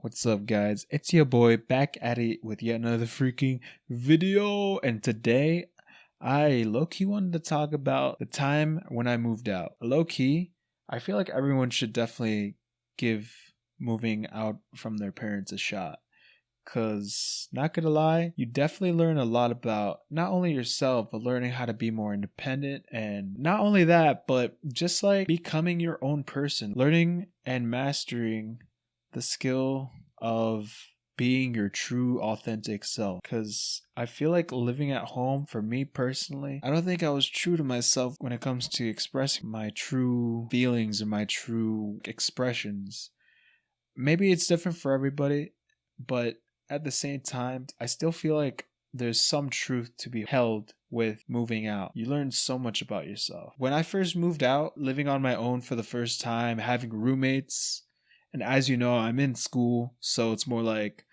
What's up, guys? It's your boy back at it with yet another freaking video. And today, I low-key wanted to talk about the time when I moved out. Low-key, I feel like everyone should definitely give moving out from their parents a shot. Cause, not gonna lie, you definitely learn a lot about not only yourself, but learning how to be more independent. And not only that, but just like becoming your own person, learning and mastering the skill of being your true authentic self. Because I feel like living at home, for me personally, I don't think I was true to myself when it comes to expressing my true feelings or my true expressions. Maybe it's different for everybody, but at the same time, I still feel like there's some truth to be held with moving out. You learn so much about yourself. When I first moved out, living on my own for the first time, having roommates, and as you know, I'm in school, so it's more like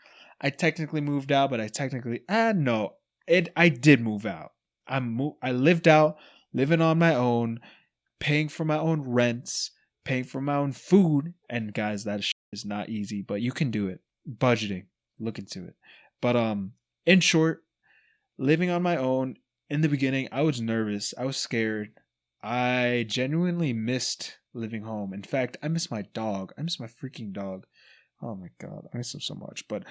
I technically moved out, but I did move out. I lived out, living on my own, paying for my own rents, paying for my own food, and guys, that shit is not easy, but you can do it. Budgeting, look into it. But in short, living on my own, in the beginning, I was nervous. I was scared. I genuinely missed living home. In fact, I miss my dog. I miss my freaking dog. Oh my god, I miss him so much. But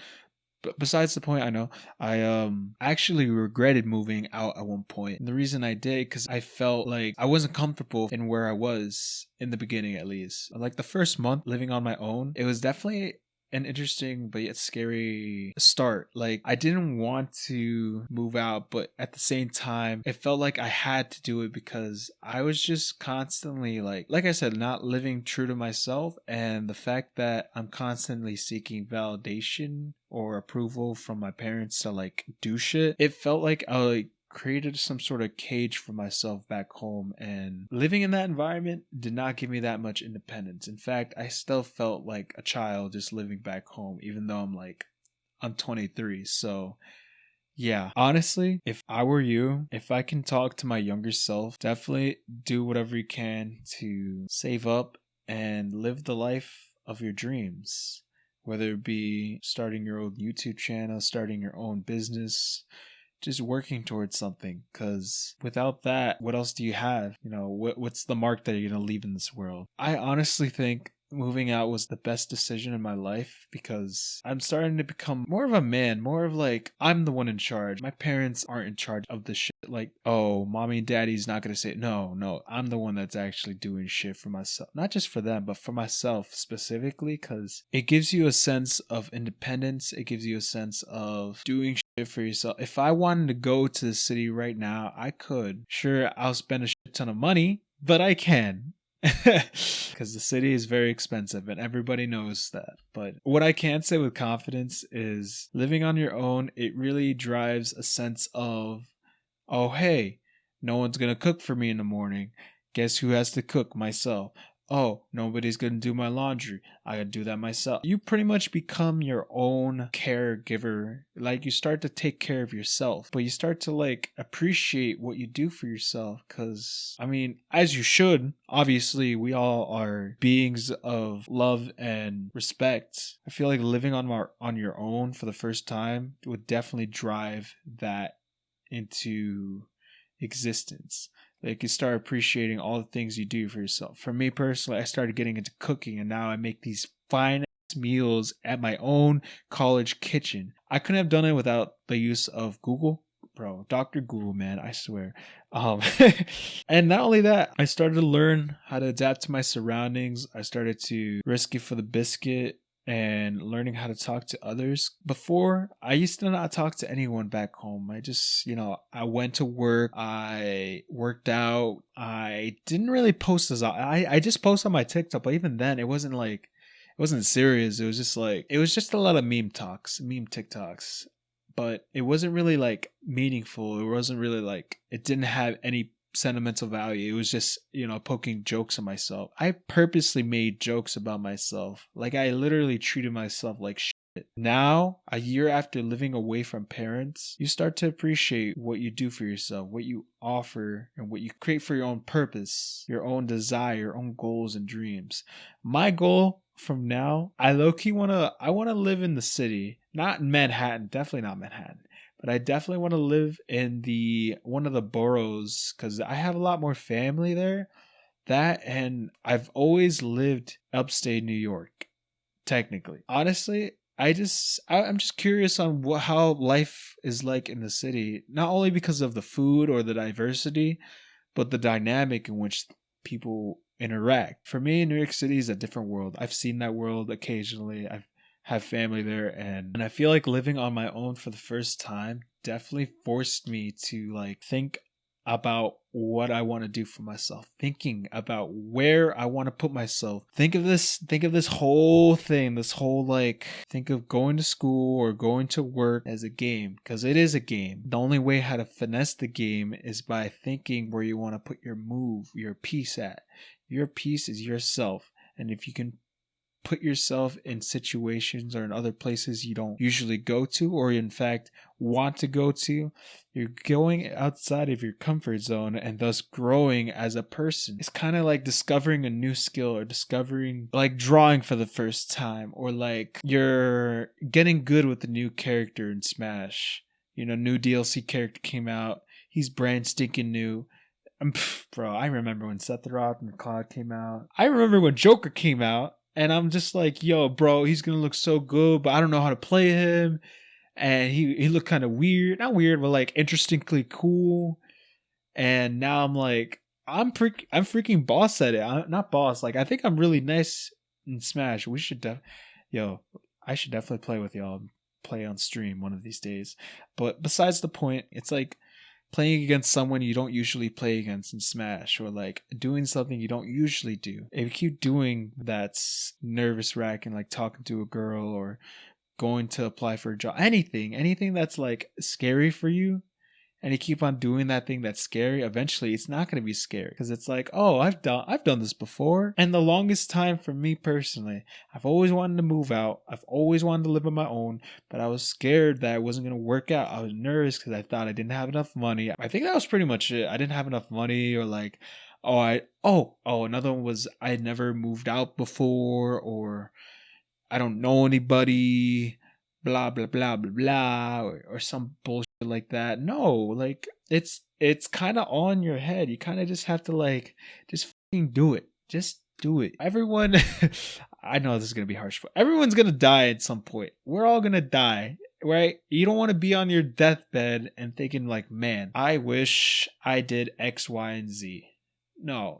besides the point, I know I actually regretted moving out at one point. And the reason I did, because I felt like I wasn't comfortable in where I was in the beginning, at least. Like the first month living on my own, it was definitely an interesting but yet scary start. Like I didn't want to move out, but at the same time it felt like I had to do it because I was just constantly like I said, not living true to myself. And the fact that I'm constantly seeking validation or approval from my parents to like do shit, it felt like I created some sort of cage for myself back home, and living in that environment did not give me that much independence. In fact, I still felt like a child just living back home, even though I'm 23. So yeah, honestly, if I were you, if I can talk to my younger self, definitely do whatever you can to save up and live the life of your dreams, whether it be starting your own YouTube channel, starting your own business, just working towards something. Because without that, what else do you have? What's the mark that you're going to leave in this world? I honestly think moving out was the best decision in my life because I'm starting to become more of a man, more of like I'm the one in charge. My parents aren't in charge of the shit. Like, oh, mommy and daddy's not going to say no, I'm the one that's actually doing shit for myself. Not just for them, but for myself specifically, because it gives you a sense of independence. It gives you a sense of doing shit for yourself. If I wanted to go to the city right now, I could. Sure, I'll spend a shit ton of money, but I can. Because the city is very expensive and everybody knows that. But what I can say with confidence is living on your own, it really drives a sense of, oh hey, no one's gonna cook for me in the morning. Guess who has to cook? Myself. Oh, nobody's gonna do my laundry. I gotta do that myself. You pretty much become your own caregiver. Like you start to take care of yourself, but you start to like appreciate what you do for yourself. Cause I mean, as you should, obviously we all are beings of love and respect. I feel like living on your own for the first time would definitely drive that into existence. Like you start appreciating all the things you do for yourself. For me personally, I started getting into cooking, and now I make these fine meals at my own college kitchen. I couldn't have done it without the use of Google. Bro, Dr. Google, man, I swear. And not only that, I started to learn how to adapt to my surroundings. I started to risk it for the biscuit and learning how to talk to others. Before, I used to not talk to anyone back home. I just, I went to work, I worked out, I didn't really post as I just post on my TikTok, but even then it wasn't serious. It was just a lot of meme TikToks. But it wasn't really like meaningful. It wasn't really like, it didn't have any sentimental value. It was just, poking jokes at myself. I purposely made jokes about myself. Like I literally treated myself like shit. Now, a year after living away from parents, you start to appreciate what you do for yourself, what you offer, and what you create for your own purpose, your own desire, your own goals and dreams. My goal from now, I low-key wanna live in the city. Not in Manhattan, definitely not Manhattan. But I definitely want to live in the one of the boroughs because I have a lot more family there. That and I've always lived upstate New York, technically. Honestly, I'm just curious on how life is like in the city, not only because of the food or the diversity, but the dynamic in which people interact. For me, New York City is a different world. I've seen that world occasionally. I've have family there, and I feel like living on my own for the first time definitely forced me to like think about what I want to do for myself, thinking about where I want to put myself. Think of this whole thing, this whole like think of going to school or going to work as a game, because it is a game. The only way how to finesse the game is by thinking where you want to put your piece at. Your piece is yourself, and if you can put yourself in situations or in other places you don't usually go to or in fact want to go to, you're going outside of your comfort zone and thus growing as a person. It's kind of like discovering a new skill or discovering like drawing for the first time, or like you're getting good with the new character in Smash. New DLC character came out. He's brand stinking new. Bro, I remember when Sephiroth and Cloud came out. I remember when Joker came out. And I'm just like, yo, bro, he's going to look so good, but I don't know how to play him. And he looked kind of weird. Not weird, but like interestingly cool. And now I'm like, I'm freaking boss at it. I'm not boss. Like, I think I'm really nice in Smash. We should I should definitely play with y'all. Play on stream one of these days. But besides the point, it's like playing against someone you don't usually play against in Smash, or like doing something you don't usually do. If you keep doing that's nervous wracking, like talking to a girl or going to apply for a job, anything that's like scary for you, and you keep on doing that thing that's scary, eventually it's not going to be scary because it's like, oh, I've done this before. And the longest time for me personally, I've always wanted to move out. I've always wanted to live on my own, but I was scared that it wasn't going to work out. I was nervous because I thought I didn't have enough money. I think that was pretty much it. I didn't have enough money, or like, another one was I had never moved out before, or I don't know anybody, blah blah blah blah blah, or some bullshit like that. No, like it's kind of all in your head. You kind of just have to like just fucking do it. Just do it. Everyone, I know this is gonna be harsh, but everyone's gonna die at some point. We're all gonna die, right? You don't want to be on your deathbed and thinking like, man, I wish I did X, Y, and Z. No,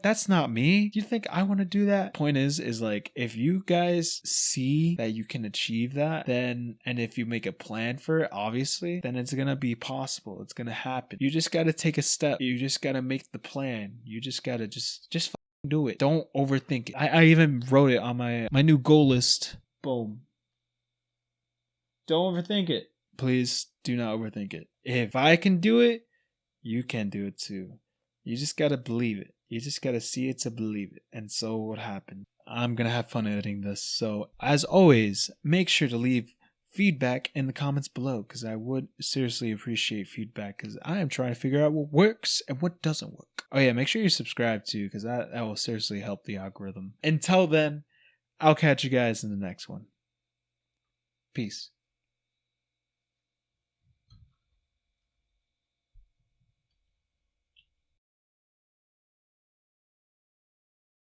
that's not me. You think I want to do that? Point is like, if you guys see that you can achieve that, then, and if you make a plan for it, obviously, then it's going to be possible. It's going to happen. You just got to take a step. You just got to make the plan. You just got to just fucking do it. Don't overthink it. I even wrote it on my new goal list. Boom. Don't overthink it. Please do not overthink it. If I can do it, you can do it too. You just gotta believe it. You just gotta see it to believe it. And so what happened? I'm gonna have fun editing this. So as always, make sure to leave feedback in the comments below, because I would seriously appreciate feedback, because I am trying to figure out what works and what doesn't work. Oh yeah, make sure you subscribe too, because that will seriously help the algorithm. Until then, I'll catch you guys in the next one. Peace.